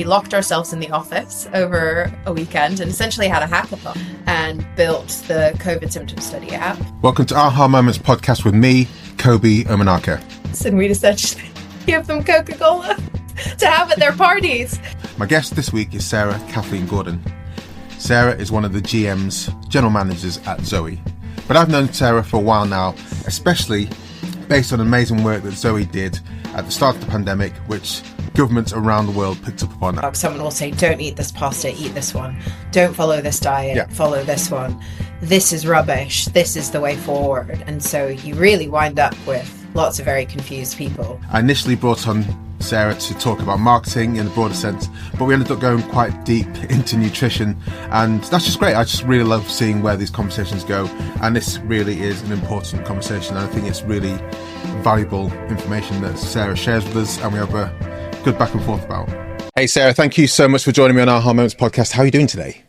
locked ourselves in the office over a weekend and essentially had a hackathon and built the COVID symptom study app. Welcome to Aha Moments podcast with me, Kobi, Omenaka. And we'd essentially give them Coca-Cola to have at their parties. My guest this week is Sara Kathleen Gordon. Sara is one of the GM's, general managers at Zoe. But I've known Sara for a while now, especially based on amazing work that Zoe did at the start of the pandemic, which governments around the world picked up upon. Someone will say, don't eat this pasta, eat this one. Don't follow this diet, follow this one. This is rubbish. This is the way forward. And so you really wind up with lots of very confused people. I initially brought on Sara to talk about marketing in the broader sense, but we ended up going quite deep into nutrition, and that's just great. I just really love seeing where these conversations go, and this really is an important conversation, and I think it's really valuable information that Sara shares with us, and we have a good back and forth about. Hey Sara, thank you so much for joining me on our Aha Moments podcast. How are you doing today?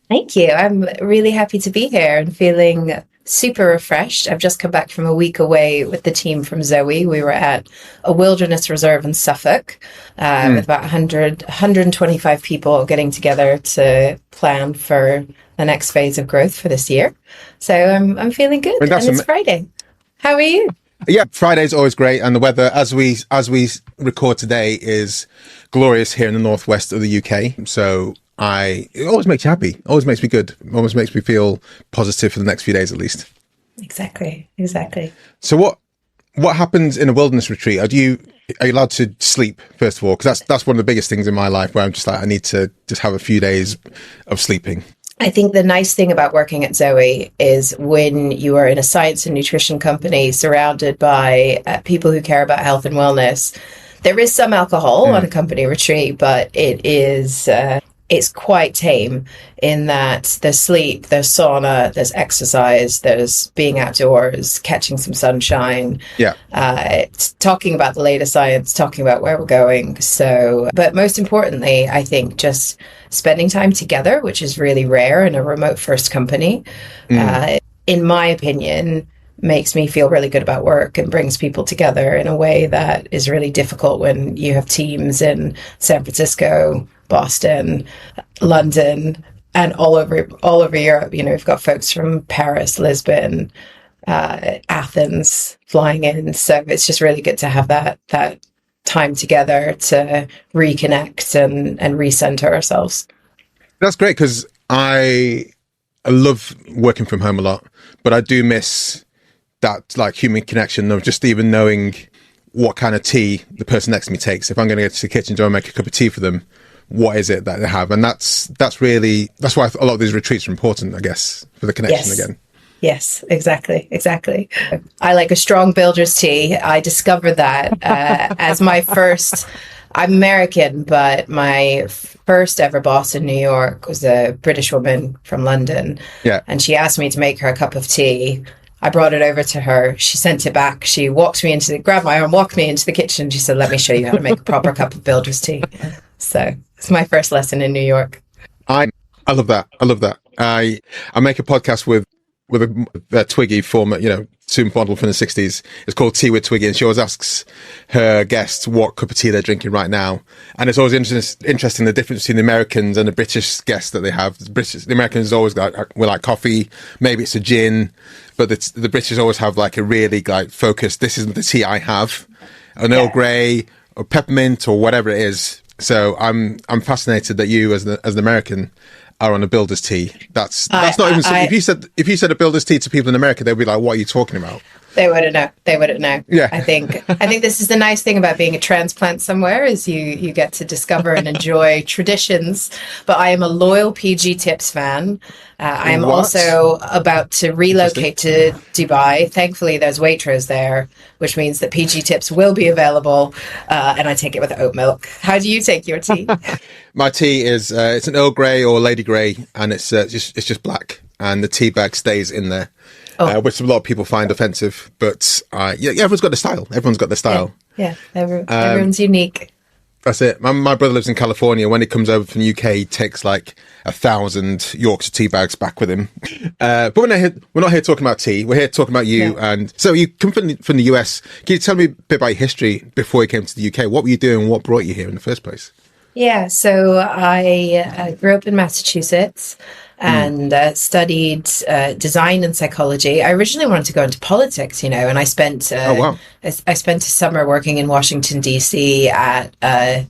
Thank you. I'm really happy to be here and feeling super refreshed. I've just come back from a week away with the team from Zoe. We were at a wilderness reserve in Suffolk with about 125 people getting together to plan for the next phase of growth for this year. So I'm feeling good. And it's Friday. How are you? Yeah, Friday's always great, and the weather as we record today is glorious here in the northwest of the UK. So it always makes you happy, always makes me good, always makes me feel positive for the next few days at least. Exactly. So what happens in a wilderness retreat? Are you allowed to sleep, first of all? Because that's one of the biggest things in my life where I'm just like, I need to just have a few days of sleeping. I think the nice thing about working at Zoe is when you are in a science and nutrition company surrounded by people who care about health and wellness, there is some alcohol on a company retreat, but it is it's quite tame in that there's sleep, there's sauna, there's exercise, there's being outdoors, catching some sunshine, talking about the latest science, talking about where we're going. So, but most importantly, I think just spending time together, which is really rare in a remote first company, in my opinion, makes me feel really good about work and brings people together in a way that is really difficult when you have teams in San Francisco, Boston, London, and all over Europe. You know, we've got folks from Paris, Lisbon, Athens flying in. So it's just really good to have that time together to reconnect and recenter ourselves. That's great, because I love working from home a lot, but I do miss that like human connection of just even knowing what kind of tea the person next to me takes. If I'm going to go to the kitchen, do I make a cup of tea for them? What is it that they have? And that's why a lot of these retreats are important, I guess, for the connection again. Yes, exactly. I like a strong builder's tea. I discovered that as my first. I'm American, but my first ever boss in New York was a British woman from London. Yeah. And she asked me to make her a cup of tea. I brought it over to her. She sent it back. She grabbed my arm, walked me into the kitchen. She said, let me show you how to make a proper cup of builder's tea. So it's my first lesson in New York. I love that. I make a podcast with a Twiggy former, supermodel from the 60s. It's called Tea with Twiggy, and she always asks her guests what cup of tea they're drinking right now. And it's always interesting the difference between the Americans and the British guests that they have. The Americans always we like coffee, maybe it's a gin, but the British always have like a really like focused, this isn't the tea I have, an Earl Grey or peppermint or whatever it is. So I'm fascinated that you as an American are on a builder's tea. That's not even. If you said a builder's tea to people in America, they'd be like, "What are you talking about?" They wouldn't know. Yeah. I think this is the nice thing about being a transplant somewhere is you get to discover and enjoy traditions. But I am a loyal PG Tips fan. I am also about to relocate to Dubai. Thankfully, there's Waitrose there, which means that PG Tips will be available. And I take it with oat milk. How do you take your tea? My tea is it's an Earl Grey or Lady Grey, and it's just black, and the tea bag stays in there. Which a lot of people find offensive, but everyone's got their style. Everyone's got their style. Yeah, everyone's unique. That's it. My brother lives in California. When he comes over from the UK, he takes like 1,000 Yorkshire tea bags back with him. But we're not here talking about tea. We're here talking about you. Yeah. And so you come from the US. Can you tell me a bit about your history before you came to the UK? What were you doing? What brought you here in the first place? Yeah, so I grew up in Massachusetts and studied design and psychology. I originally wanted to go into politics, and I spent Oh, wow. I spent a summer working in Washington D.C. at a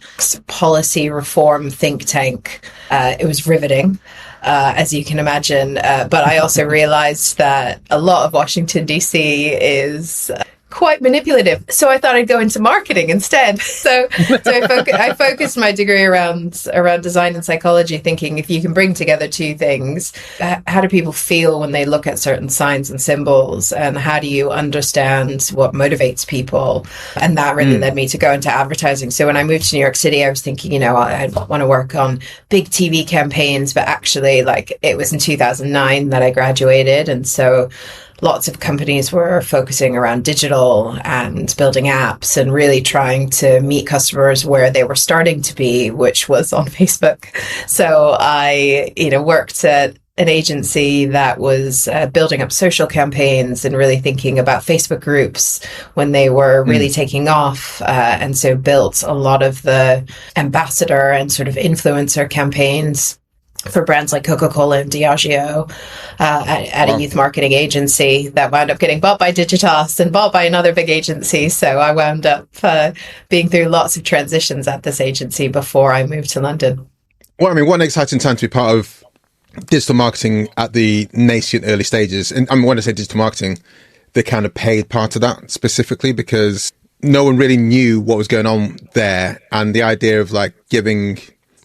policy reform think tank. It was riveting. As you can imagine, but I also realized that a lot of Washington D.C. is quite manipulative. So I thought I'd go into marketing instead. So I focused my degree around design and psychology, thinking if you can bring together two things, how do people feel when they look at certain signs and symbols, and how do you understand what motivates people? And that really led me to go into advertising. So when I moved to New York City, I was thinking, I want to work on big TV campaigns, but actually, it was in 2009 that I graduated. And so lots of companies were focusing around digital and building apps and really trying to meet customers where they were starting to be, which was on Facebook. So I, worked at an agency that was building up social campaigns and really thinking about Facebook groups when they were really taking off. And so built a lot of the ambassador and sort of influencer campaigns for brands like Coca-Cola and Diageo at a youth marketing agency that wound up getting bought by Digitas and bought by another big agency. So I wound up being through lots of transitions at this agency before I moved to London. Well, I mean, what an exciting time to be part of digital marketing at the nascent early stages. And when I say digital marketing, the kind of paid part of that specifically, because no one really knew what was going on there. And the idea of giving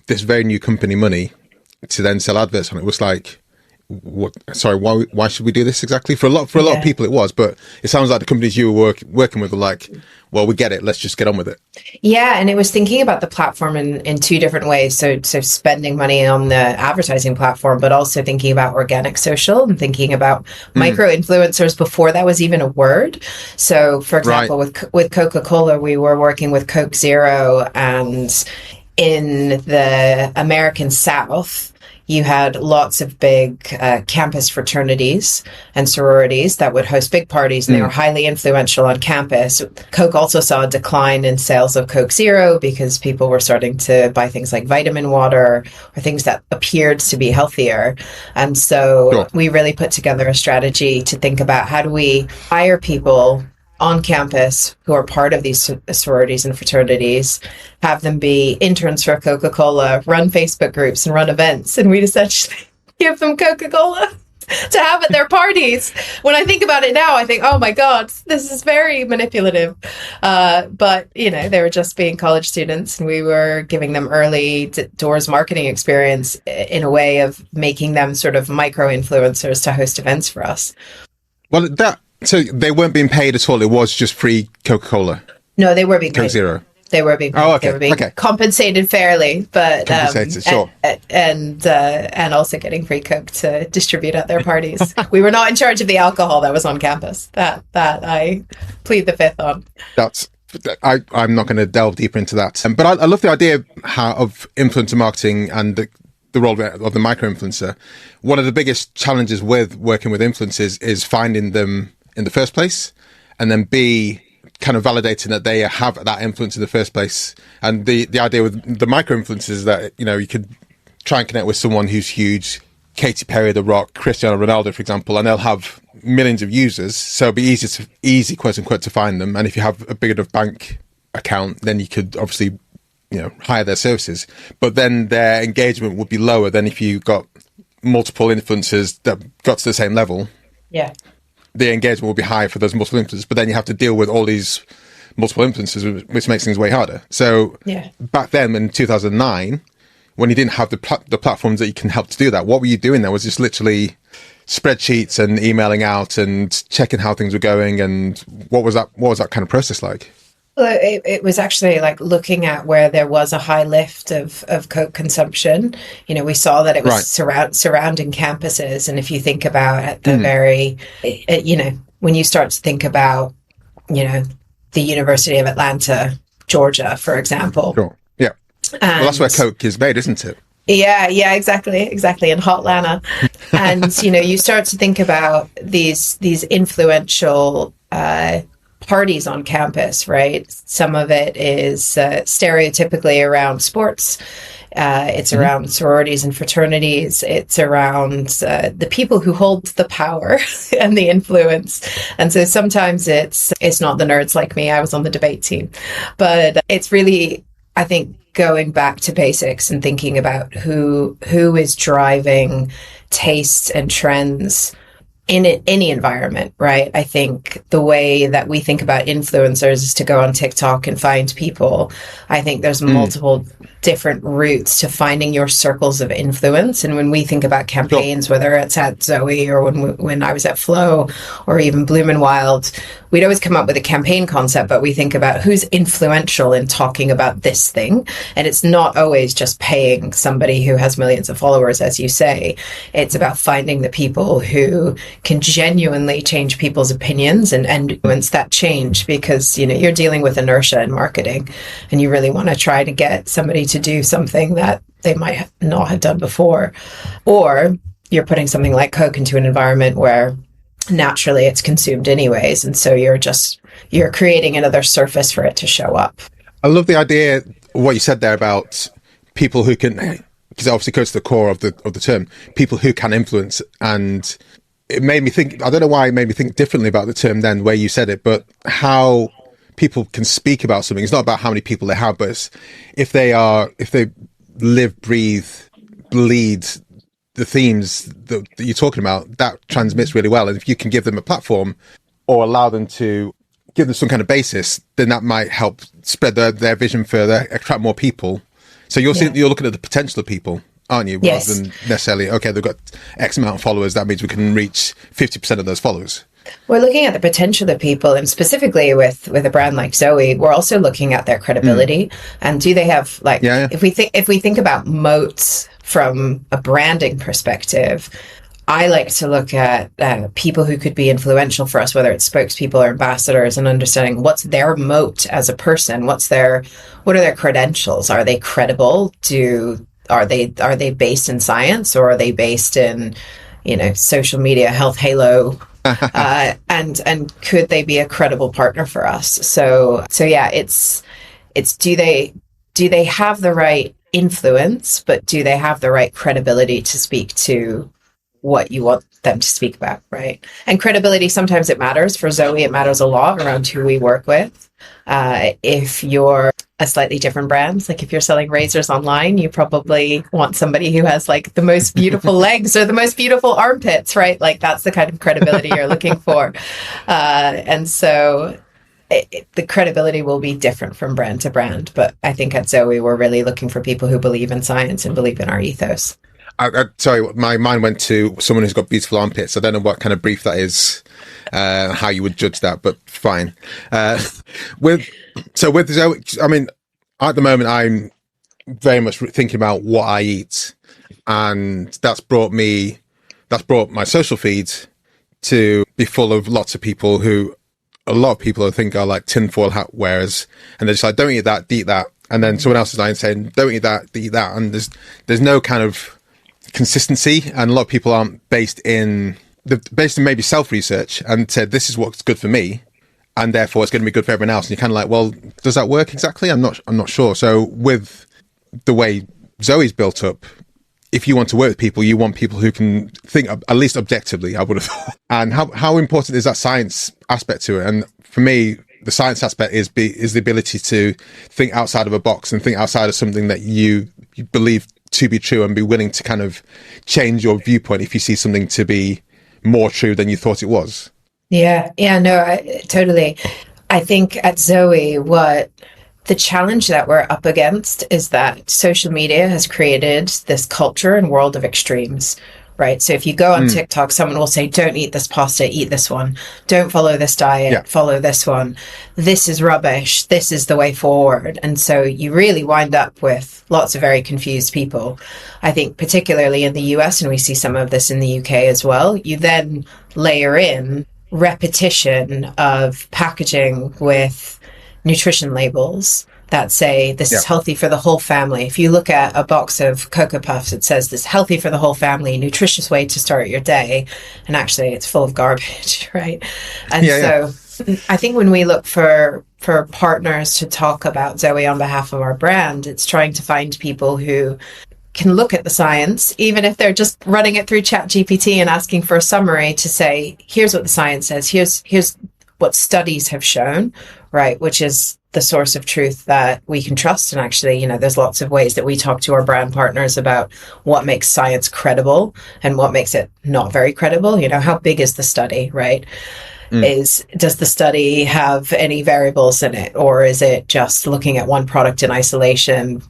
this very new company money to then sell adverts on it was what? Sorry, why should we do this exactly? For a lot of people it was, but it sounds like the companies you were working with were well, we get it, let's just get on with it. Yeah, and it was thinking about the platform in two different ways. So spending money on the advertising platform, but also thinking about organic social and thinking about micro influencers before that was even a word. So for example, with Coca-Cola, we were working with Coke Zero, and in the American South, you had lots of big campus fraternities and sororities that would host big parties, and they were highly influential on campus. Coke also saw a decline in sales of Coke Zero because people were starting to buy things like vitamin water or things that appeared to be healthier. And so we really put together a strategy to think about how do we hire people on campus who are part of these sororities and fraternities, have them be interns for Coca-Cola, run Facebook groups and run events. And we'd essentially give them Coca-Cola to have at their parties. When I think about it now, I think, oh my God, this is very manipulative. But, they were just being college students, and we were giving them early doors marketing experience in a way of making them sort of micro influencers to host events for us. Well, so they weren't being paid at all. It was just free Coca-Cola. No, they were being paid. Coke Zero. They were being paid. Oh, okay. They were being compensated fairly, but sure. And also getting free Coke to distribute at their parties. We were not in charge of the alcohol that was on campus. That I plead the fifth on. I'm not going to delve deeper into that. But I love the idea of influencer marketing and the role of the micro influencer. One of the biggest challenges with working with influencers is finding them in the first place, and then B, kind of validating that they have that influence in the first place. And the idea with the micro influencers is that, you could try and connect with someone who's huge, Katy Perry, The Rock, Cristiano Ronaldo, for example, and they'll have millions of users. So it'll be easy, quote unquote, to find them. And if you have a big enough bank account, then you could obviously, hire their services. But then their engagement would be lower than if you got multiple influencers that got to the same level. Yeah. The engagement will be high for those multiple influencers, but then you have to deal with all these multiple influencers, which makes things way harder. So back then in 2009, when you didn't have the platforms that you can help to do that, what were you doing there? Was just literally spreadsheets and emailing out and checking how things were going? And what was that kind of process like? Well, it was actually looking at where there was a high lift of Coke consumption. We saw that it was surrounding campuses. And if you think about at the very, when you start to think about, the University of Atlanta, Georgia, for example. Sure. Yeah. Well, that's where Coke is made, isn't it? Yeah, exactly. In Hotlanta. And, you start to think about these influential parties on campus, right? Some of it is stereotypically around sports. It's around sororities and fraternities. It's around the people who hold the power and the influence. And so sometimes it's not the nerds like me. I was on the debate team. But it's really, I think, going back to basics and thinking about who is driving tastes and trends in any environment, right? I think the way that we think about influencers is to go on TikTok and find people. I think there's multiple different routes to finding your circles of influence. And when we think about campaigns, whether it's at Zoe or when I was at Flow or even Bloom and Wild, we'd always come up with a campaign concept, but we think about who's influential in talking about this thing. And it's not always just paying somebody who has millions of followers, as you say. It's about finding the people who can genuinely change people's opinions and influence that change, because, you know, you're dealing with inertia in marketing and you really want to try to get somebody to do something that they might not have done before. Or you're putting something like Coke into an environment where naturally it's consumed anyways. And so you're creating another surface for it to show up. I love the idea, what you said there about people who can, because it obviously goes to the core of the term, people who can influence. And it made me think, I don't know why it made me think differently about the term then, where you said it, but how people can speak about something. It's not about how many people they have, but it's if they live, breathe, bleed the themes that you're talking about, that transmits really well. And if you can give them a platform or allow them to give them some kind of basis, then that might help spread their vision further, attract more people. So you're looking at the potential of people, aren't you? Yes. Rather than necessarily, okay, they've got X amount of followers, that means we can reach 50% of those followers. We're looking at the potential of people, and specifically with a brand like Zoe, we're also looking at their credibility. And do they have if we think about moats from a branding perspective, I like to look at people who could be influential for us, whether it's spokespeople or ambassadors, and understanding what's their moat as a person. What are their credentials? Are they credible? Are they based in science, or are they based in, you know, social media, health halo? And could they be a credible partner for us? So yeah, it's do they have the right influence, but do they have the right credibility to speak to what you want them to speak about, right? And credibility, sometimes it matters. For Zoe, it matters a lot around who we work with. If you're a slightly different brand, like if you're selling razors online, you probably want somebody who has like the most beautiful legs or the most beautiful armpits, right? Like that's the kind of credibility you're looking for. And so the credibility will be different from brand to brand. But I think at Zoe, we're really looking for people who believe in science and believe in our ethos. Sorry, my mind went to someone who's got beautiful armpits. I don't know what kind of brief that is, how you would judge that, but fine. With Zoe, I mean, at the moment, I'm very much thinking about what I eat, and that's brought my social feed to be full of lots of people who, a lot of people I think are like tinfoil hat wearers, and they're just like, don't eat that, eat that. And then someone else is like saying, don't eat that, eat that. And there's no kind of consistency, and a lot of people aren't based in maybe self-research and said, this is what's good for me, and therefore it's going to be good for everyone else. And you're kind of like, well, does that work exactly? I'm not sure. So with the way Zoe's built up, if you want to work with people, you want people who can think at least objectively, I would have thought. And how important is that science aspect to it? And for me, the science aspect is the ability to think outside of a box and think outside of something that you believe to be true, and be willing to kind of change your viewpoint if you see something to be more true than you thought it was. Yeah, no, totally. I think at Zoe, what the challenge that we're up against is that social media has created this culture and world of extremes, right? So if you go on TikTok, someone will say, don't eat this pasta, eat this one. Don't follow this diet, follow this one. This is rubbish. This is the way forward. And so you really wind up with lots of very confused people. I think particularly in the US, and we see some of this in the UK as well, you then layer in repetition of packaging with nutrition labels that say this is healthy for the whole family. If you look at a box of Cocoa Puffs, it says this healthy for the whole family, nutritious way to start your day. And actually it's full of garbage, right? And I think when we look for partners to talk about Zoe on behalf of our brand, it's trying to find people who can look at the science, even if they're just running it through ChatGPT and asking for a summary to say, here's what the science says, here's what studies have shown, right? Which is the source of truth that we can trust. And actually, you know, there's lots of ways that we talk to our brand partners about what makes science credible and what makes it not very credible. You know, how big is the study, right? Does the study have any variables in it, or is it just looking at one product in isolation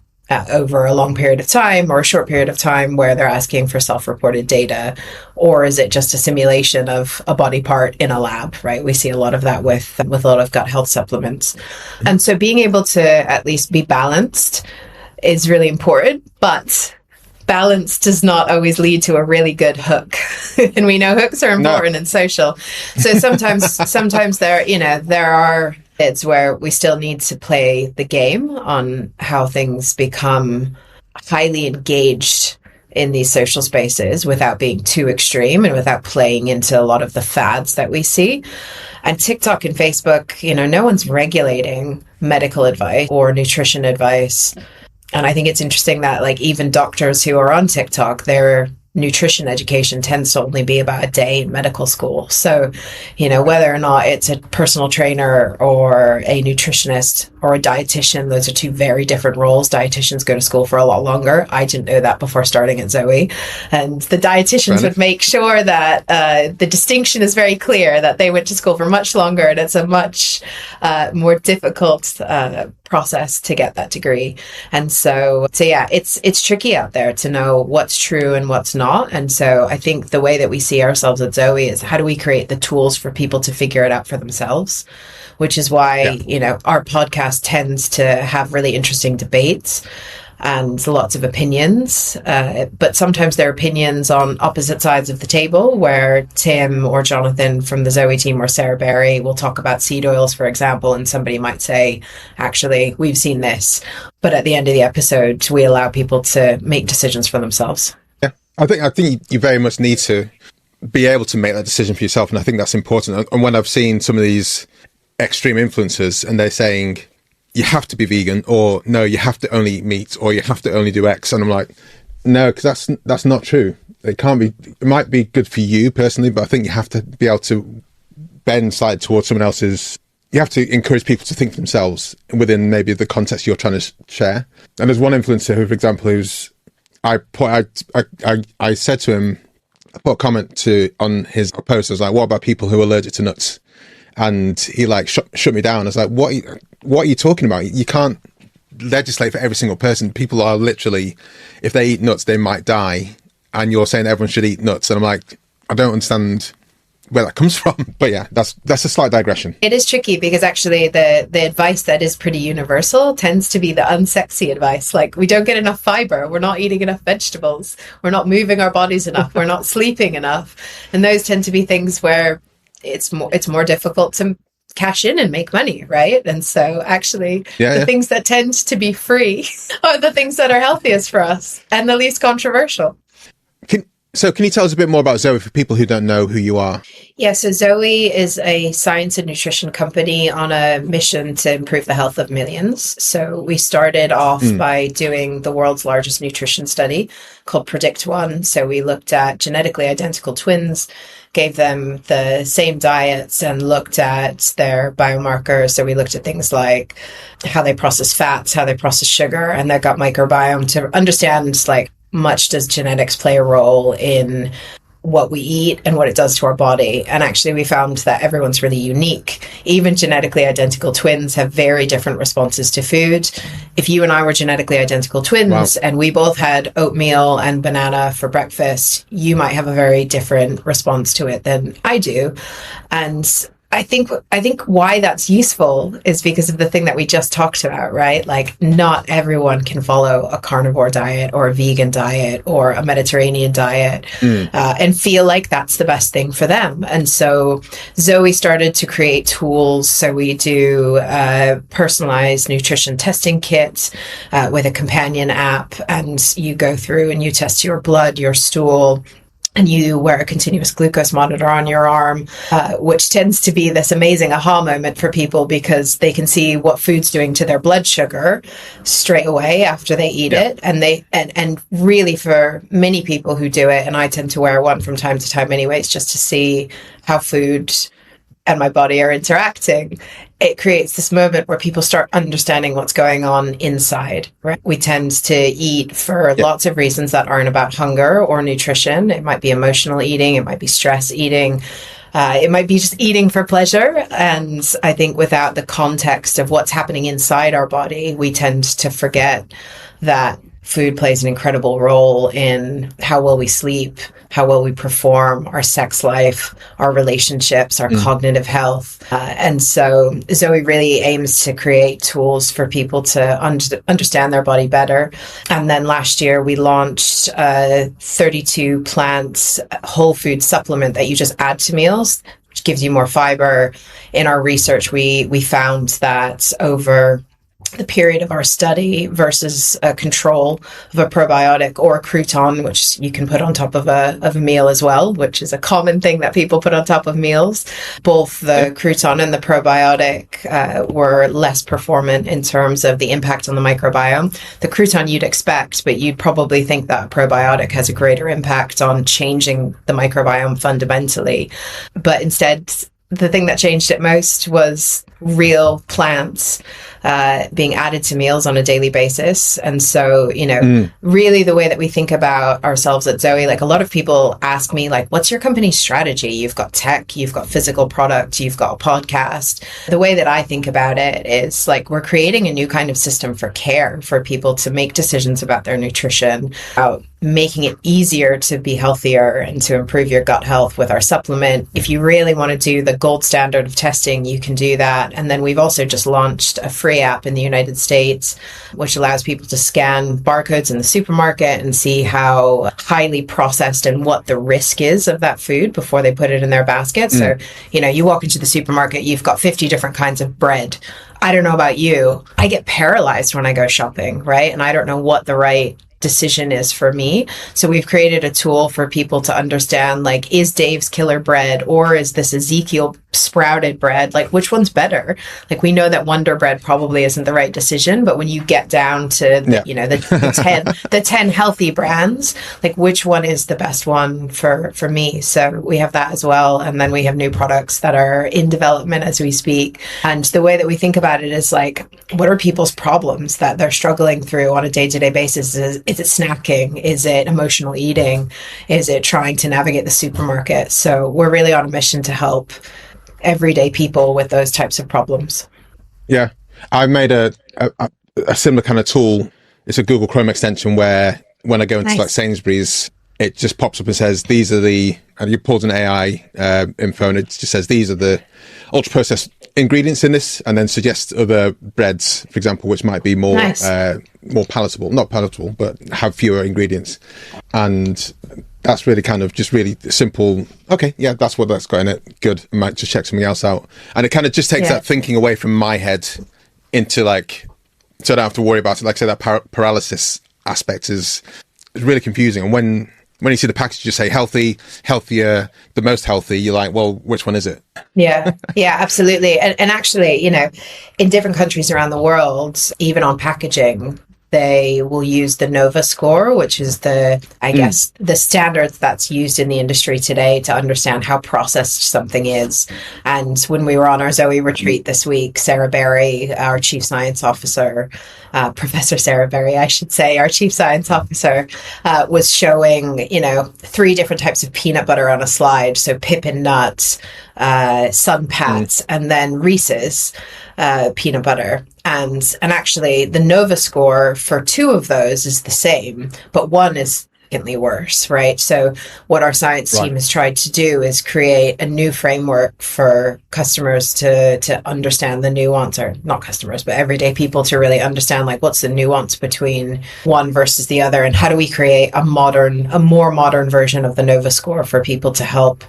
over a long period of time or a short period of time where they're asking for self-reported data, or is it just a simulation of a body part in a lab, right? We see a lot of that with a lot of gut health supplements. And so being able to at least be balanced is really important, but balance does not always lead to a really good hook. And we know hooks are important in social. So sometimes there are bits where we still need to play the game on how things become highly engaged in these social spaces without being too extreme and without playing into a lot of the fads that we see. And TikTok and Facebook, you know, no one's regulating medical advice or nutrition advice. And I think it's interesting that, like, even doctors who are on TikTok, their nutrition education tends to only be about a day in medical school. So, you know, whether or not it's a personal trainer or a nutritionist or a dietitian, those are two very different roles. Dietitians go to school for a lot longer. I didn't know that before starting at Zoe. And the dietitians would make sure that the distinction is very clear, that they went to school for much longer, and it's a much more difficult process to get that degree. And so yeah, it's tricky out there to know what's true and what's not. And so I think the way that we see ourselves at Zoe is, how do we create the tools for people to figure it out for themselves? Which is why, you know, our podcast tends to have really interesting debates and lots of opinions. But sometimes they're opinions on opposite sides of the table, where Tim or Jonathan from the Zoe team or Sarah Berry will talk about seed oils, for example, and somebody might say, actually, we've seen this. But at the end of the episode, we allow people to make decisions for themselves. Yeah, I think you very much need to be able to make that decision for yourself. And I think that's important. And when I've seen some of these extreme influencers and they're saying, you have to be vegan, or no, you have to only eat meat, or you have to only do X. And I'm like, no, because that's not true. It can't be. It might be good for you personally, but I think you have to be able to bend slightly towards someone else's. You have to encourage people to think for themselves within maybe the context you're trying to share. And there's one influencer who, for example, I said to him, I put a comment on his post. I was like, what about people who are allergic to nuts? And he like shut me down. I was like, what are you talking about? You can't legislate for every single person. People are literally, if they eat nuts, they might die. And you're saying everyone should eat nuts. And I'm like, I don't understand where that comes from. But yeah, that's a slight digression. It is tricky because actually the advice that is pretty universal tends to be the unsexy advice. Like, we don't get enough fiber. We're not eating enough vegetables. We're not moving our bodies enough. We're not sleeping enough. And those tend to be things where it's more difficult to cash in and make money, right? And so actually the things that tend to be free are the things that are healthiest for us and the least controversial. Can you tell us a bit more about Zoe for people who don't know who you are? Yeah, so Zoe is a science and nutrition company on a mission to improve the health of millions. So we started off by doing the world's largest nutrition study called Predict One. So we looked at genetically identical twins, gave them the same diets, and looked at their biomarkers. So we looked at things like how they process fats, how they process sugar, and their gut microbiome to understand, like, much does genetics play a role in what we eat and what it does to our body. And actually we found that everyone's really unique. Even genetically identical twins have very different responses to food. If you and I were genetically identical twins and we both had oatmeal and banana for breakfast, you might have a very different response to it than I do. And I think why that's useful is because of the thing that we just talked about, right? Like, not everyone can follow a carnivore diet or a vegan diet or a Mediterranean diet and feel like that's the best thing for them. And so Zoe started to create tools. So we do personalized nutrition testing kits with a companion app, and you go through and you test your blood, your stool, and you wear a continuous glucose monitor on your arm, which tends to be this amazing aha moment for people because they can see what food's doing to their blood sugar straight away after they eat it. And really for many people who do it, and I tend to wear one from time to time anyways, just to see how food and my body are interacting, it creates this moment where people start understanding what's going on inside, right? We tend to eat for lots of reasons that aren't about hunger or nutrition. It might be emotional eating. It might be stress eating. It might be just eating for pleasure. And I think without the context of what's happening inside our body, we tend to forget that food plays an incredible role in how well we sleep, how well we perform, our sex life, our relationships, our cognitive health. And so Zoe really aims to create tools for people to understand their body better. And then last year we launched a 32 plant whole food supplement that you just add to meals, which gives you more fiber. In our research, we found that over the period of our study versus a control of a probiotic or a crouton, which you can put on top of a meal as well, which is a common thing that people put on top of meals. Both the crouton and the probiotic were less performant in terms of the impact on the microbiome. The crouton you'd expect, but you'd probably think that a probiotic has a greater impact on changing the microbiome fundamentally. But instead, the thing that changed it most was real plants being added to meals on a daily basis. And so, really the way that we think about ourselves at Zoe, like a lot of people ask me, like, what's your company's strategy? You've got tech, you've got physical product, you've got a podcast. The way that I think about it is like we're creating a new kind of system for care for people to make decisions about their nutrition, about making it easier to be healthier and to improve your gut health with our supplement. If you really want to do the gold standard of testing, you can do that. And then we've also just launched a free app in the United States, which allows people to scan barcodes in the supermarket and see how highly processed and what the risk is of that food before they put it in their basket. So, you walk into the supermarket, you've got 50 different kinds of bread. I don't know about you. I get paralyzed when I go shopping, right? And I don't know what the right decision is for me. So we've created a tool for people to understand, like, is Dave's killer bread or is this Ezekiel sprouted bread? Like, which one's better? Like, we know that Wonder Bread probably isn't the right decision, but when you get down to the 10 healthy brands, like, which one is the best one for me? So we have that as well. And then we have new products that are in development as we speak. And the way that we think about it is like, what are people's problems that they're struggling through on a day-to-day basis? Is it snacking? Is it emotional eating? Is it trying to navigate the supermarket? So we're really on a mission to help everyday people with those types of problems. Yeah. I made a similar kind of tool. It's a Google Chrome extension where when I go into like Sainsbury's, it just pops up and says, these are the, and you pulls an AI info and it just says, these are the ultra processed ingredients in this, and then suggests other breads, for example, which might be more more palatable, not palatable, but have fewer ingredients. And that's really kind of just really simple. Okay, yeah, that's what that's got in it. Good. I might just check something else out. And it kind of just takes that thinking away from my head into like, so I don't have to worry about it. Like I say, that paralysis aspect is really confusing. And when you see the package just say healthy, healthier, the most healthy, you're like, well, which one is it? Yeah, absolutely. And actually, in different countries around the world, even on packaging, they will use the Nova score, which is the standard that's used in the industry today to understand how processed something is. And when we were on our Zoe retreat this week, Sarah Berry, our chief science officer, Professor Sarah Berry, I should say, our chief science officer, was showing, 3 different types of peanut butter on a slide. So Pippin Nuts, Sun Pats, and then Reese's peanut butter. And actually the Nova score for 2 of those is the same, but one is significantly worse, right? So what our science team has tried to do is create a new framework for customers to understand the nuance, or not customers, but everyday people to really understand, like, what's the nuance between one versus the other, and how do we create a more modern version of the Nova score for people to help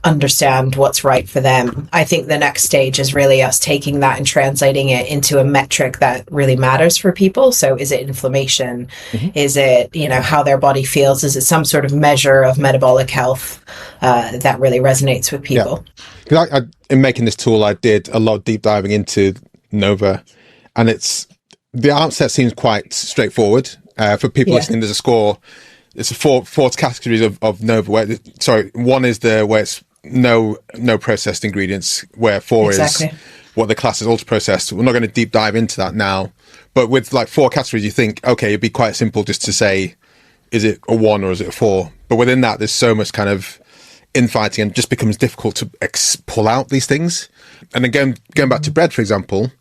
understand what's right for them. I think the next stage is really us taking that and translating it into a metric that really matters for people. So is it inflammation? Is it, how their body feels? Is it some sort of measure of metabolic health that really resonates with people? Yeah. In making this tool, I did a lot of deep diving into Nova, and the art set seems quite straightforward. For people listening, there's a score. It's four categories of Nova. One is where it's no processed ingredients, where 4 is what the class is ultra processed. We're not going to deep dive into that now, but with like 4 categories, you think, okay, it'd be quite simple just to say, is it a 1 or is it a 4? But within that, there's so much kind of infighting, and it just becomes difficult to pull out these things. And then going back to bread, for example,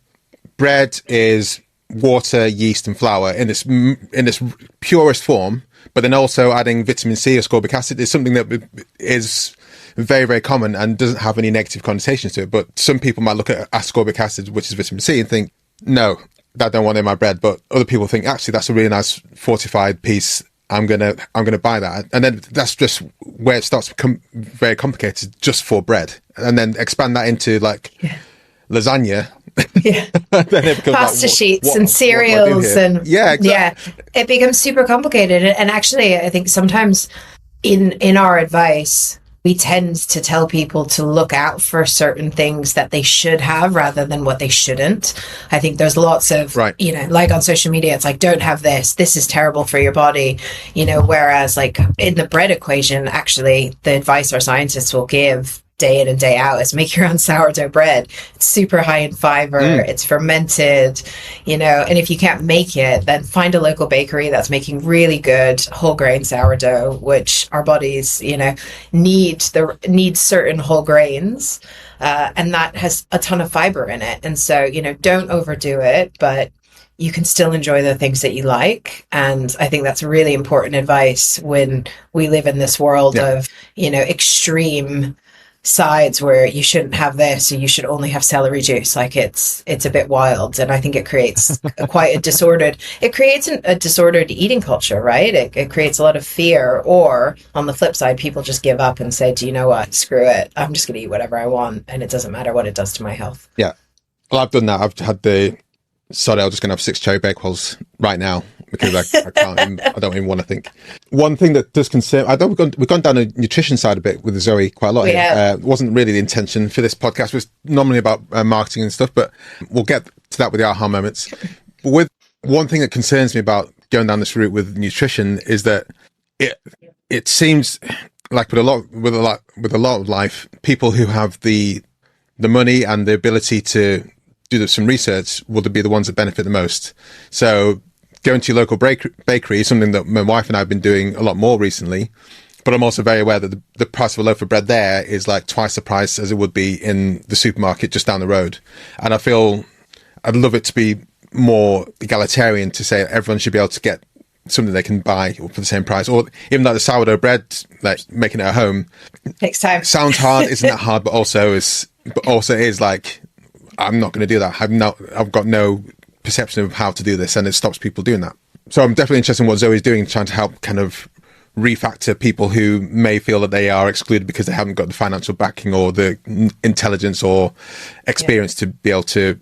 bread is water, yeast, and flour in its purest form. But then also adding vitamin C or ascorbic acid is something that is very, very common and doesn't have any negative connotations to it. But some people might look at ascorbic acid, which is vitamin C, and think, no, I don't want it in my bread. But other people think, actually, that's a really nice fortified piece. I'm gonna buy that. And then that's just where it starts to become very complicated just for bread. And then expand that into lasagna. Then it becomes pasta sheets and cereals and exactly. It becomes super complicated. And actually, I think sometimes in our advice, we tend to tell people to look out for certain things that they should have rather than what they shouldn't. I think there's lots of, like on social media, it's like, don't have this. This is terrible for your body. Whereas like in the bread equation, actually, the advice our scientists will give day in and day out is make your own sourdough bread. It's super high in fiber. It's fermented, and if you can't make it, then find a local bakery that's making really good whole grain sourdough, which our bodies, need certain whole grains. And that has a ton of fiber in it. And so, don't overdo it, but you can still enjoy the things that you like. And I think that's really important advice when we live in this world of, extreme sides where you shouldn't have this or you should only have celery juice. Like it's a bit wild, and I think it creates a disordered eating culture, right? It creates a lot of fear. Or on the flip side, people just give up and say, do you know what, screw it, I'm just gonna eat whatever I want and it doesn't matter what it does to my health. Well, I've done that. I've had I'm just gonna have 6 cherry bakewells right now because I can't. I don't even want to think. One thing that does concern, we've gone down the nutrition side a bit with Zoe quite a lot. It wasn't really the intention for this podcast. It was normally about marketing and stuff, but we'll get to that with the aha moments. But with one thing that concerns me about going down this route with nutrition is that it seems like with a lot of life, people who have the money and the ability to do some research will be the ones that benefit the most. So going to your local bakery is something that my wife and I have been doing a lot more recently, but I'm also very aware that the price of a loaf of bread there is like twice the price as it would be in the supermarket just down the road. And I feel I'd love it to be more egalitarian, to say everyone should be able to get something they can buy for the same price. Or even like the sourdough bread, like making it at home takes time. Sounds hard, isn't that hard? But also it is like, I'm not going to do that. I've got no perception of how to do this, and it stops people doing that. So I'm definitely interested in what Zoe's doing, trying to help kind of refactor people who may feel that they are excluded because they haven't got the financial backing or the intelligence or experience to be able to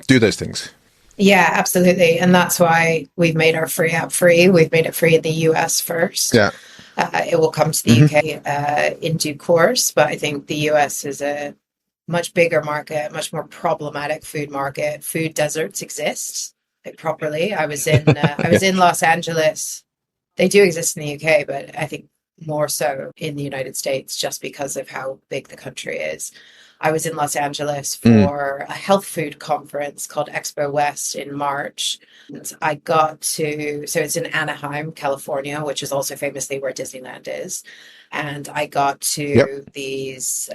do those things. Yeah, absolutely. And that's why we've made our free app free. We've made it free in the US first. Yeah. It will come to the UK in due course, but I think the US is a much bigger market, much more problematic food market. Food deserts exist properly. I was in Los Angeles. They do exist in the UK, but I think more so in the United States just because of how big the country is. I was in Los Angeles for a health food conference called Expo West in March. And I got to, so it's in Anaheim, California, which is also famously where Disneyland is. And I got to these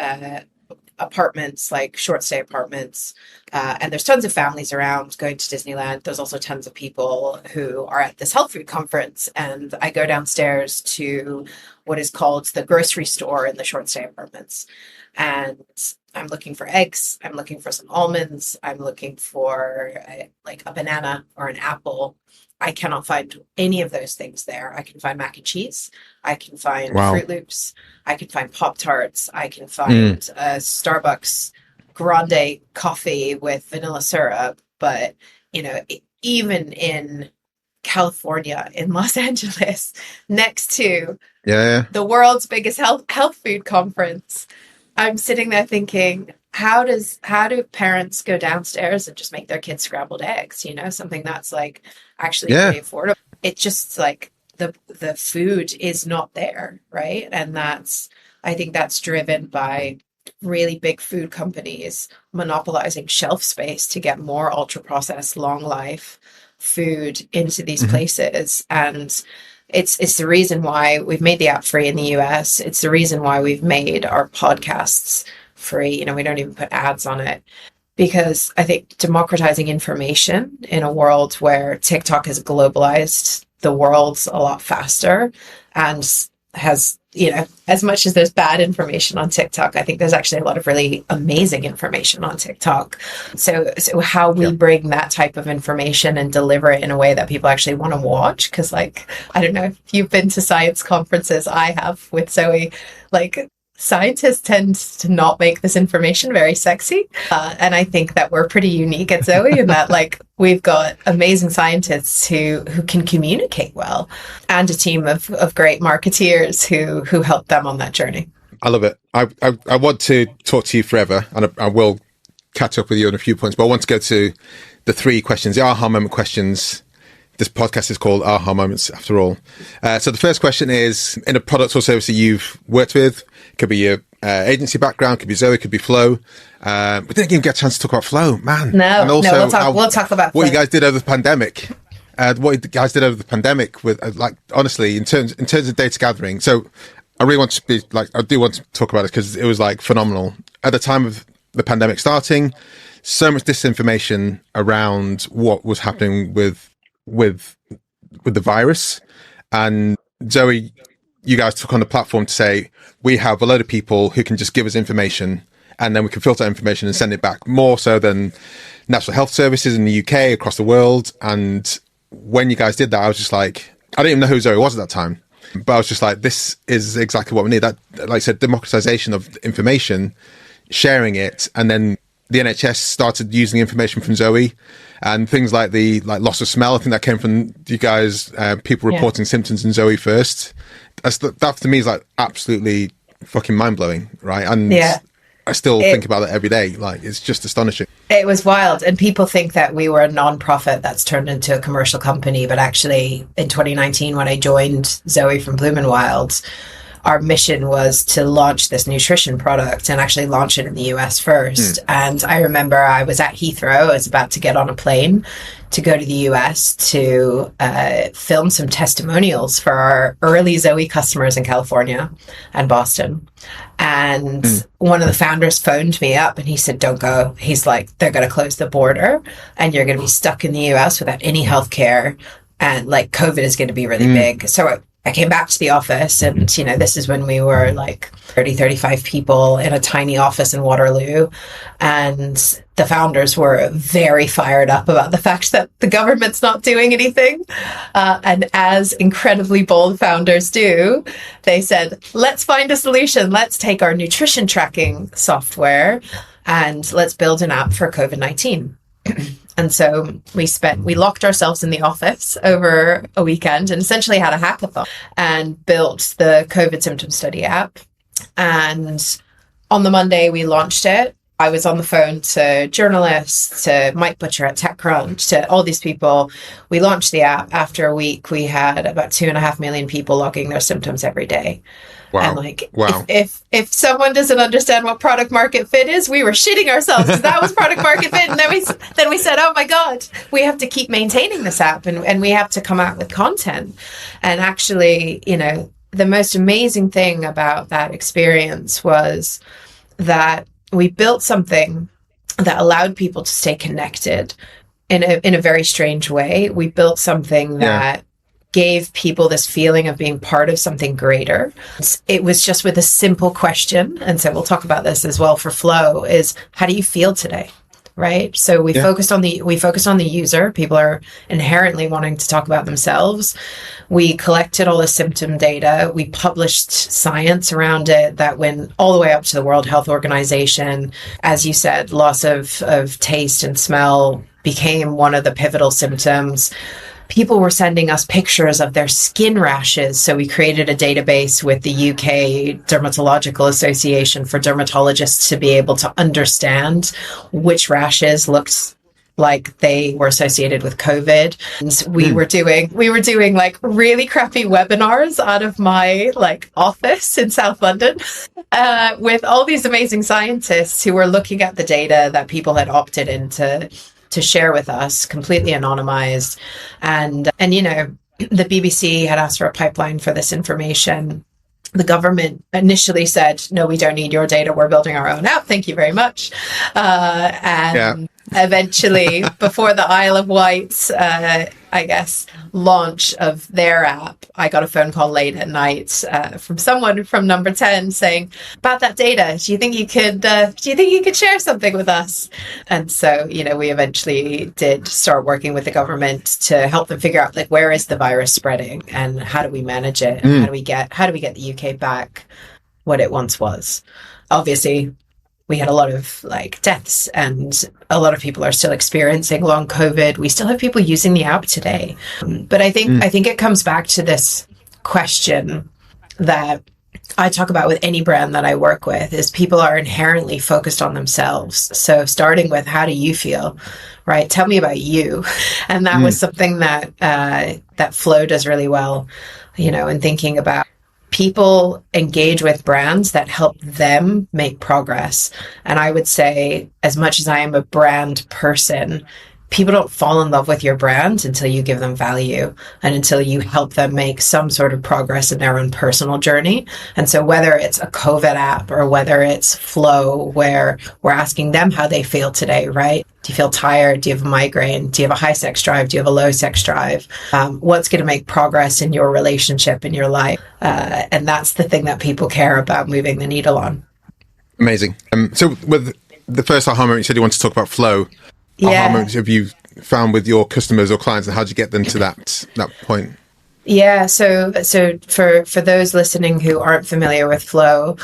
apartments, like short stay apartments. And there's tons of families around going to Disneyland. There's also tons of people who are at this health food conference. And I go downstairs to what is called the grocery store in the short stay apartments. And I'm looking for eggs. I'm looking for some almonds. I'm looking for like a banana or an apple. I cannot find any of those things there. I can find mac and cheese. I can find Wow. Fruit Loops. I can find Pop-Tarts. I can find Starbucks grande coffee with vanilla syrup. But, you know, even in California, in Los Angeles, next to the world's biggest health food conference, I'm sitting there thinking, how do parents go downstairs and just make their kids scrambled eggs? You know, something that's like actually pretty affordable. It's just like the food is not there, right? And I think that's driven by really big food companies monopolizing shelf space to get more ultra processed, long life food into these places. And it's the reason why we've made the app free in the US. It's the reason why we've made our podcasts free. You know, we don't even put ads on it, because I think democratizing information in a world where TikTok has globalized the world a lot faster and has, you know, as much as there's bad information on TikTok, I think there's actually a lot of really amazing information on TikTok. So how we bring that type of information and deliver it in a way that people actually want to watch. Because, like, I don't know if you've been to science conferences, I have with Zoe, like, scientists tend to not make this information very sexy. And I think that we're pretty unique at Zoe in that, like, we've got amazing scientists who can communicate well, and a team of great marketeers who help them on that journey. I love it. I want to talk to you forever, and I will catch up with you on a few points, but I want to go to the 3 questions, the aha moment questions. This podcast is called Aha Moments, after all. So the first question is, in a product or service that you've worked with, could be your agency background, could be Zoe, could be Flow. We didn't even get a chance to talk about Flow, man. No, we'll talk about what Flow. You guys did over the pandemic. With, like, honestly, in terms of data gathering. So I really want to be like, I do want to talk about it because it was like phenomenal. At the time of the pandemic starting, so much disinformation around what was happening with the virus. And Zoe, you guys took on the platform to say, we have a load of people who can just give us information, and then we can filter that information and send it back, more so than National Health Services in the UK, across the world. And when you guys did that, I was just like, I didn't even know who Zoe was at that time, but I was just like, this is exactly what we need. That, like I said, democratization of information, sharing it. And then the NHS started using information from Zoe, and things like the loss of smell. I think that came from you guys, people reporting symptoms in Zoe first. That to me is like absolutely fucking mind blowing, right? And I still think about it every day. Like, it's just astonishing. It was wild. And people think that we were a non-profit that's turned into a commercial company. But actually, in 2019, when I joined Zoe from Bloom and Wild, our mission was to launch this nutrition product and actually launch it in the US first. And I remember I was at Heathrow. I was about to get on a plane to go to the US to film some testimonials for our early Zoe customers in California and Boston. And one of the founders phoned me up and he said, don't go. He's like, they're going to close the border and you're going to be stuck in the US without any healthcare. And like, COVID is going to be really big. So I came back to the office, and, you know, this is when we were like 35 people in a tiny office in Waterloo. And the founders were very fired up about the fact that the government's not doing anything. And as incredibly bold founders do, they said, let's find a solution. Let's take our nutrition tracking software and let's build an app for COVID-19. And so we locked ourselves in the office over a weekend and essentially had a hackathon and built the COVID symptom study app. And on the Monday we launched it. I was on the phone to journalists, to Mike Butcher at TechCrunch, to all these people. We launched the app. After a week, we had about 2.5 million people logging their symptoms every day. Wow. And like, if someone doesn't understand what product market fit is, we were shitting ourselves, because that was product market fit. And then we said, oh my God, we have to keep maintaining this app, and we have to come out with content. And actually, you know, the most amazing thing about that experience was that we built something that allowed people to stay connected in a very strange way. We built something that gave people this feeling of being part of something greater. It was just with a simple question. And so we'll talk about this as well for Flow, is how do you feel today? right? So we focused on the user. People are inherently wanting to talk about themselves. We collected all the symptom data. We published science around it that went all the way up to the World Health Organization. As you said, loss of taste and smell became one of the pivotal symptoms. People were sending us pictures of their skin rashes. So we created a database with the UK Dermatological Association for dermatologists to be able to understand which rashes looked like they were associated with COVID. And we were doing like really crappy webinars out of my like office in South London with all these amazing scientists who were looking at the data that people had opted into to share with us, completely anonymized. And you know, the BBC had asked for a pipeline for this information. The government initially said, no, we don't need your data. We're building our own app. Thank you very much. Eventually, before the Isle of Wight's, I guess, launch of their app, I got a phone call late at night from someone from Number 10 saying, about that data, do you think you could share something with us? And so, you know, we eventually did start working with the government to help them figure out, like, where is the virus spreading and how do we manage it? And how do we get the UK back what it once was? Obviously, we had a lot of like deaths and a lot of people are still experiencing long COVID. We still have people using the app today. But I think it comes back to this question that I talk about with any brand that I work with is people are inherently focused on themselves. So starting with, how do you feel, right? Tell me about you. And that was something that, that Flow does really well, you know, in thinking about people engage with brands that help them make progress. And I would say, as much as I am a brand person, people don't fall in love with your brand until you give them value and until you help them make some sort of progress in their own personal journey. And so whether it's a COVID app or whether it's Flow, where we're asking them how they feel today, right? Do you feel tired? Do you have a migraine? Do you have a high sex drive? Do you have a low sex drive? What's going to make progress in your relationship, in your life? And that's the thing that people care about moving the needle on. Amazing. So with the first aha moment, you said you want to talk about Flow. Aha moments have you found with your customers or clients, and how do you get them to that point? Yeah, so for those listening who aren't familiar with Flow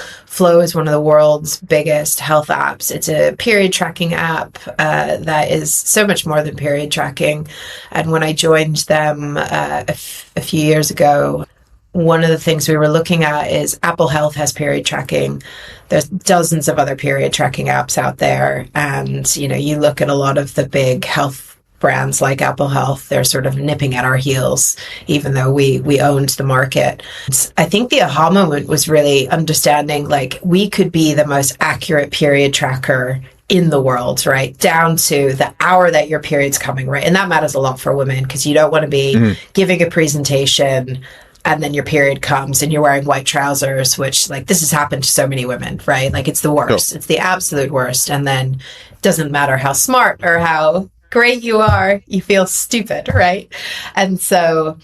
is one of the world's biggest health apps. It's a period tracking app that is so much more than period tracking. And when I joined them a few years ago, one of the things we were looking at is Apple Health has period tracking. There's dozens of other period tracking apps out there. And, you know, you look at a lot of the big health brands like Apple Health, they're sort of nipping at our heels, even though we owned the market. I think the aha moment was really understanding, like, we could be the most accurate period tracker in the world, right? Down to the hour that your period's coming, right? And that matters a lot for women, because you don't want to be giving a presentation and then your period comes and you're wearing white trousers, which, like, this has happened to so many women, right? Like, it's the worst. Sure. It's the absolute worst. And then it doesn't matter how smart or how great you are, you feel stupid, right? And so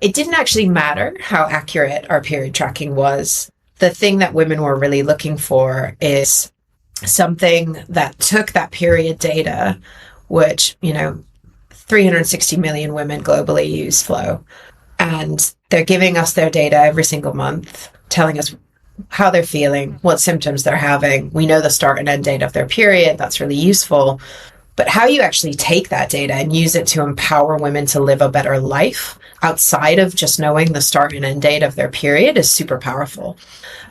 it didn't actually matter how accurate our period tracking was. The thing that women were really looking for is something that took that period data, which, you know, 360 million women globally use Flow. And they're giving us their data every single month, telling us how they're feeling, what symptoms they're having. We know the start and end date of their period. That's really useful. But how you actually take that data and use it to empower women to live a better life outside of just knowing the start and end date of their period is super powerful.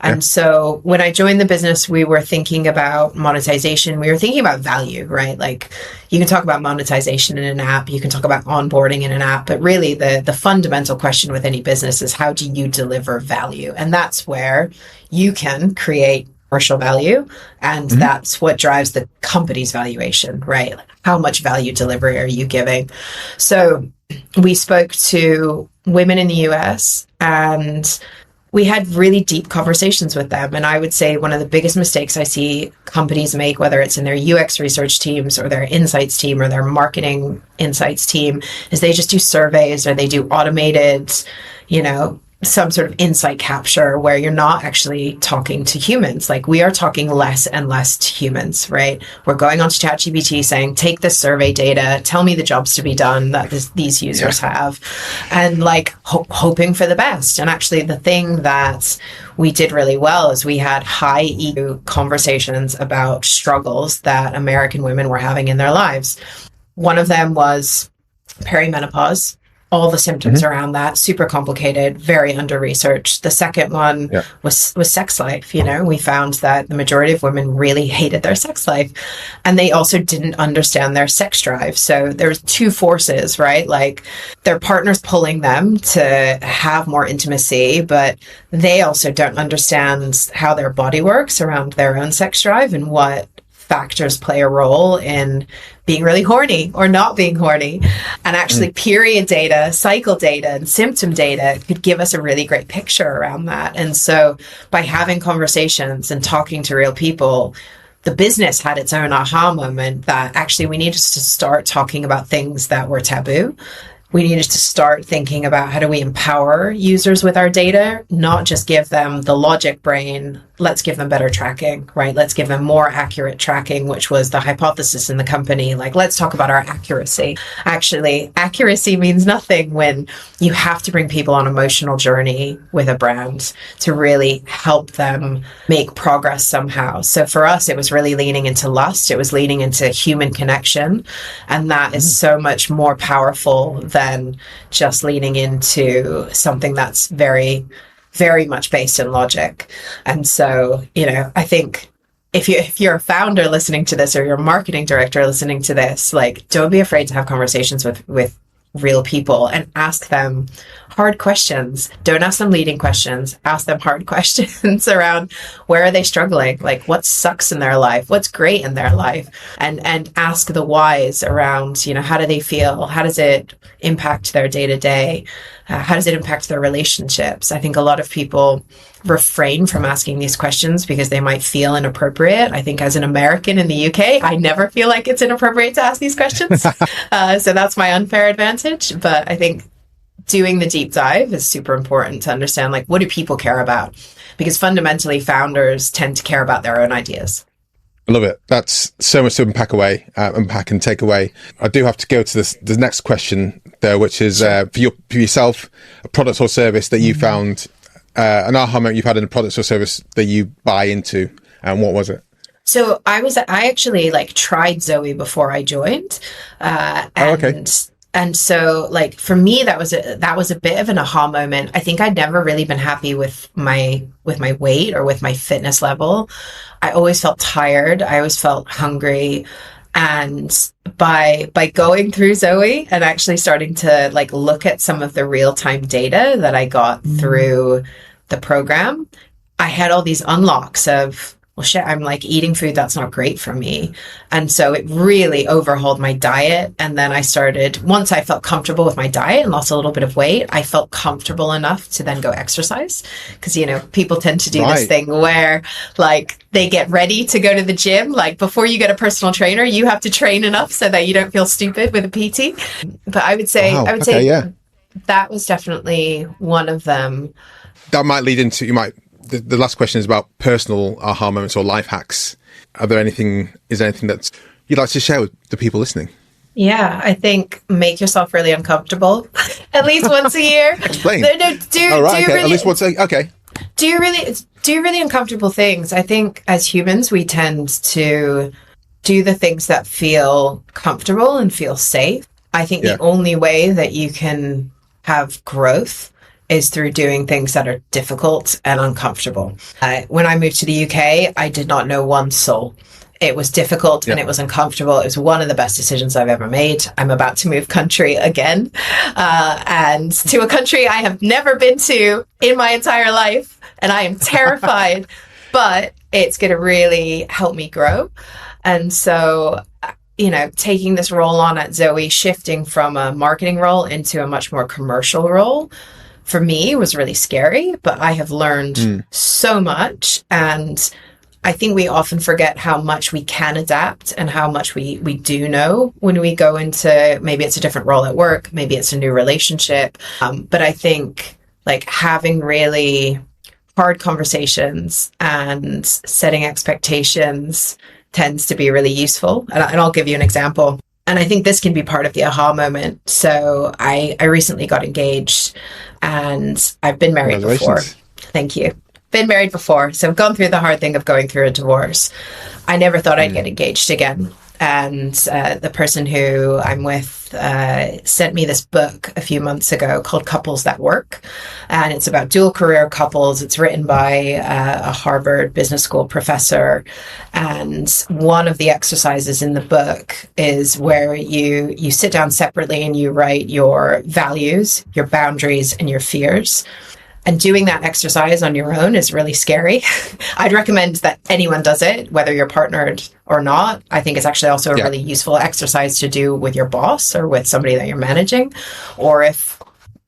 And so when I joined the business, we were thinking about monetization. We were thinking about value, right? Like, you can talk about monetization in an app, you can talk about onboarding in an app, but really the fundamental question with any business is, how do you deliver value? And that's where you can create commercial value. And that's what drives the company's valuation, right? How much value delivery are you giving? So we spoke to women in the US and we had really deep conversations with them. And I would say one of the biggest mistakes I see companies make, whether it's in their UX research teams or their insights team or their marketing insights team, is they just do surveys or they do automated, you know, some sort of insight capture where you're not actually talking to humans. Like, we are talking less and less to humans, right? We're going on to ChatGPT saying, take this survey data, tell me the jobs to be done that these users have, and like hoping for the best. And actually the thing that we did really well is we had high EQ conversations about struggles that American women were having in their lives. One of them was perimenopause. All the symptoms around that, super complicated, very under-researched. The second one was sex life. You know, we found that the majority of women really hated their sex life, and they also didn't understand their sex drive. So there's two forces, right? Like, their partner's pulling them to have more intimacy, but they also don't understand how their body works around their own sex drive and what factors play a role in being really horny or not being horny. And actually period data, cycle data, and symptom data could give us a really great picture around that. And so by having conversations and talking to real people, the business had its own aha moment that actually we needed to start talking about things that were taboo. We needed to start thinking about how do we empower users with our data, not just give them the logic brain. Let's give them better tracking, right? Let's give them more accurate tracking, which was the hypothesis in the company. Like, let's talk about our accuracy. Actually, accuracy means nothing when you have to bring people on an emotional journey with a brand to really help them make progress somehow. So for us, it was really leaning into lust. It was leaning into human connection. And that is so much more powerful than just leaning into something that's very, very much based in logic. And so, you know, I think if you're a founder listening to this, or you're a marketing director listening to this, like, don't be afraid to have conversations with real people and ask them hard questions. Don't ask them leading questions. Ask them hard questions around where are they struggling? Like, what sucks in their life? What's great in their life? And ask the whys around, you know, how do they feel? How does it impact their day to day? How does it impact their relationships? I think a lot of people refrain from asking these questions because they might feel inappropriate. I think as an American in the UK, I never feel like it's inappropriate to ask these questions. So that's my unfair advantage. But I think doing the deep dive is super important to understand, like, what do people care about? Because fundamentally, founders tend to care about their own ideas. I love it. That's so much to unpack and take away. I do have to go to the next question, though, which is for yourself, a product or service that you found, an aha moment you've had in a product or service that you buy into, and what was it? So I actually like tried Zoe before I joined, and so, like, for me, that was a bit of an aha moment. I think I'd never really been happy with my weight or with my fitness level. I always felt tired. I always felt hungry. And by going through Zoe and actually starting to like look at some of the real-time data that I got through the program, I had all these unlocks of, well, shit, I'm like eating food that's not great for me. And so it really overhauled my diet. And then once I felt comfortable with my diet and lost a little bit of weight, I felt comfortable enough to then go exercise. Because, you know, people tend to do this thing where like they get ready to go to the gym. Like, before you get a personal trainer, you have to train enough so that you don't feel stupid with a PT. But I would say that was definitely one of them. That might lead into, the last question is about personal aha moments or life hacks. Is there anything that you'd like to share with the people listening? Yeah, I think make yourself really uncomfortable at least once a year. Explain. At least once a year. Okay. Do really uncomfortable things. I think as humans, we tend to do the things that feel comfortable and feel safe. I think the only way that you can have growth is through doing things that are difficult and uncomfortable. When I moved to the UK, I did not know one soul. It was difficult and it was uncomfortable. It was one of the best decisions I've ever made. I'm about to move country again, and to a country I have never been to in my entire life. And I am terrified, but it's going to really help me grow. And so, you know, taking this role on at Zoe, shifting from a marketing role into a much more commercial role, for me was really scary, but I have learned so much. And I think we often forget how much we can adapt and how much we do know when we go into, maybe it's a different role at work, maybe it's a new relationship. But I think like having really hard conversations and setting expectations tends to be really useful. And I'll give you an example. And I think this can be part of the aha moment. So I recently got engaged, and I've been married before. Thank you. Been married before. So I've gone through the hard thing of going through a divorce. I never thought I'd get engaged again. And the person who I'm with sent me this book a few months ago called Couples That Work. And it's about dual career couples. It's written by a Harvard Business School professor. And one of the exercises in the book is where you sit down separately and you write your values, your boundaries, and your fears. And doing that exercise on your own is really scary. I'd recommend that anyone does it, whether you're partnered or not. I think it's actually also a really useful exercise to do with your boss or with somebody that you're managing, or if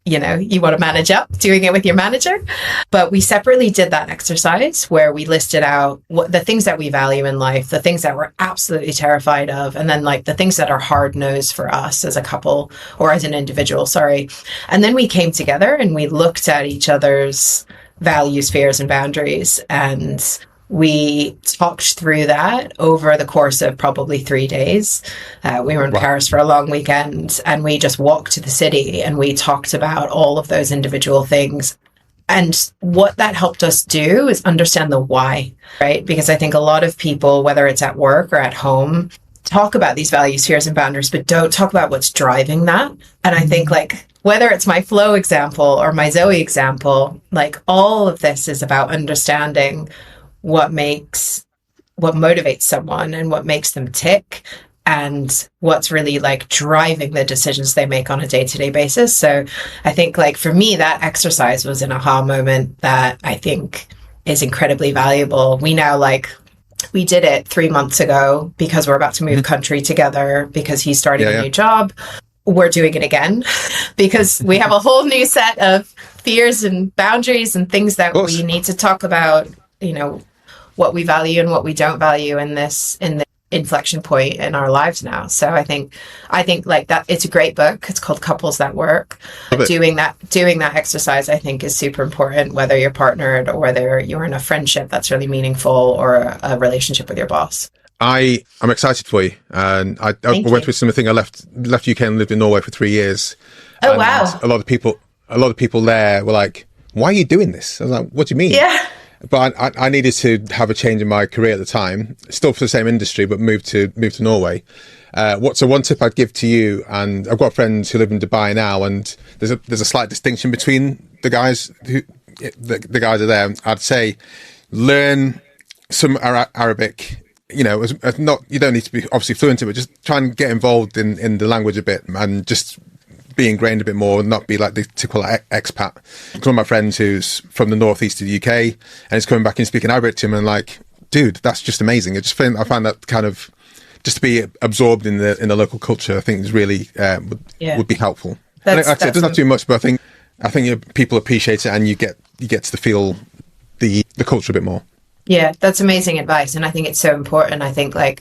you want to manage up, doing it with your manager. But we separately did that exercise where we listed out what the things that we value in life, the things that we're absolutely terrified of, and then like the things that are hard no's for us as a couple or as an individual, sorry. And then we came together and we looked at each other's values, fears, and boundaries, and we talked through that over the course of probably 3 days. We were in Paris for a long weekend, and we just walked to the city and we talked about all of those individual things. And what that helped us do is understand the why, right? Because I think a lot of people, whether it's at work or at home, talk about these values, fears, and boundaries, but don't talk about what's driving that. And I think like, whether it's my flow example or my Zoe example, like all of this is about understanding what motivates someone and what makes them tick, and what's really like driving the decisions they make on a day-to-day basis. So I think like for me, that exercise was an aha moment that I think is incredibly valuable. We did it 3 months ago because we're about to move country together because he's starting a new job. We're doing it again because we have a whole new set of fears and boundaries and things that we need to talk about, what we value and what we don't value in the inflection point in our lives now. So I think like that, it's a great book. It's called Couples That Work. Doing that exercise, I think, is super important, whether you're partnered or whether you're in a friendship that's really meaningful or a relationship with your boss. I'm excited for you. And I went through something. I left UK and lived in Norway for 3 years. Oh, wow. A lot of people there were like, why are you doing this? I was like, what do you mean? Yeah. But I needed to have a change in my career at the time, still for the same industry, but moved to Norway. So one tip I'd give to you, and I've got friends who live in Dubai now, and there's a slight distinction between the guys the guys are there. I'd say learn some Arabic. You don't need to be obviously fluent in it, but just try and get involved in the language a bit and just be ingrained a bit more and not be like the typical expat. One of my friends who's from the northeast of the UK and he's coming back and speaking Arabic to him, and like, dude, that's just amazing. I find that kind of just to be absorbed in the local culture, I think is really would be helpful. It doesn't have too much, but I think people appreciate it, and you get to feel the culture a bit more. Yeah, that's amazing advice. And I think it's so important. I think like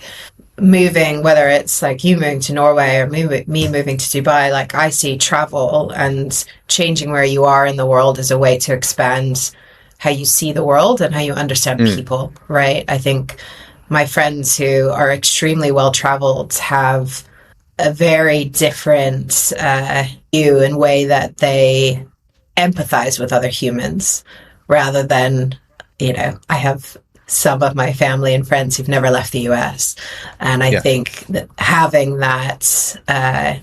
moving, whether it's like you moving to Norway or me moving to Dubai, like I see travel and changing where you are in the world as a way to expand how you see the world and how you understand people, right? I think my friends who are extremely well-traveled have a very different view and way that they empathize with other humans rather than, I have some of my family and friends who've never left the US. And I think that having that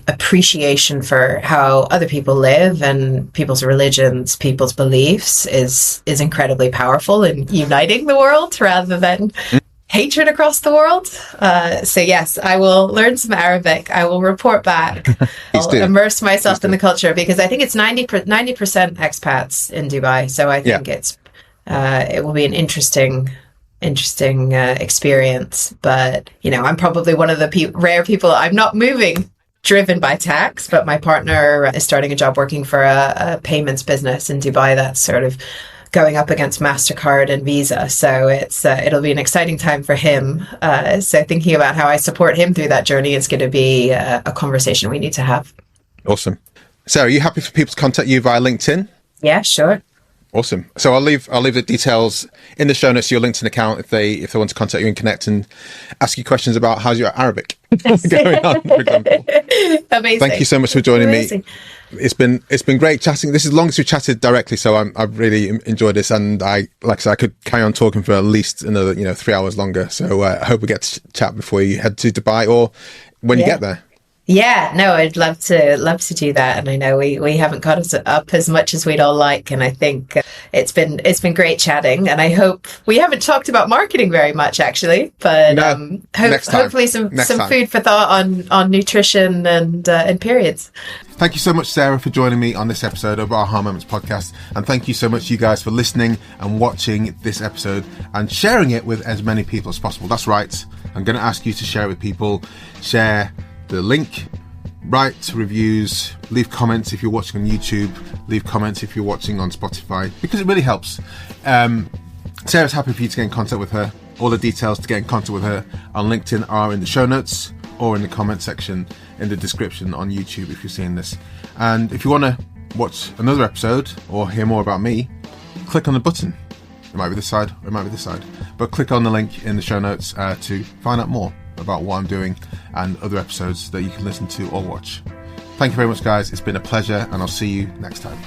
appreciation for how other people live and people's religions, people's beliefs is incredibly powerful in uniting the world rather than hatred across the world. So yes, I will learn some Arabic. I will report back. I'll immerse myself in the culture because I think it's 90% expats in Dubai. So I think it will be an interesting experience. But, I'm probably one of the rare people. I'm not moving driven by tax, but my partner is starting a job working for a payments business in Dubai that's sort of going up against MasterCard and Visa. So it'll be an exciting time for him. So thinking about how I support him through that journey is going to be a conversation we need to have. Awesome. Sarah, are you happy for people to contact you via LinkedIn? Yeah, sure. Awesome. So I'll leave the details in the show notes to your LinkedIn account if they want to contact you and connect and ask you questions about how's your Arabic going on, for example. Amazing. Thank you so much for joining me. It's been great chatting. This is the longest we've chatted directly, so I've really enjoyed this, and like I said, I could carry on talking for at least another 3 hours longer. So I hope we get to chat before you head to Dubai or when you get there. Yeah, no, I'd love to do that, and I know we haven't caught up as much as we'd all like, and I think it's been great chatting, and I hope we haven't talked about marketing very much actually, but hopefully some food for thought on nutrition and periods. Thank you so much, Sarah, for joining me on this episode of Aha Moments podcast, and thank you so much, you guys, for listening and watching this episode and sharing it with as many people as possible. That's right. I'm going to ask you to share it with people. Share the link, write reviews, leave comments if you're watching on YouTube, leave comments if you're watching on Spotify, because it really helps. Sarah's happy for you to get in contact with her. All the details to get in contact with her on LinkedIn are in the show notes or in the comment section in the description on YouTube if you're seeing this. And if you want to watch another episode or hear more about me, click on the button. It might be this side or it might be this side, but click on the link in the show notes to find out more about what I'm doing and other episodes that you can listen to or watch. Thank you very much, guys. It's been a pleasure, and I'll see you next time.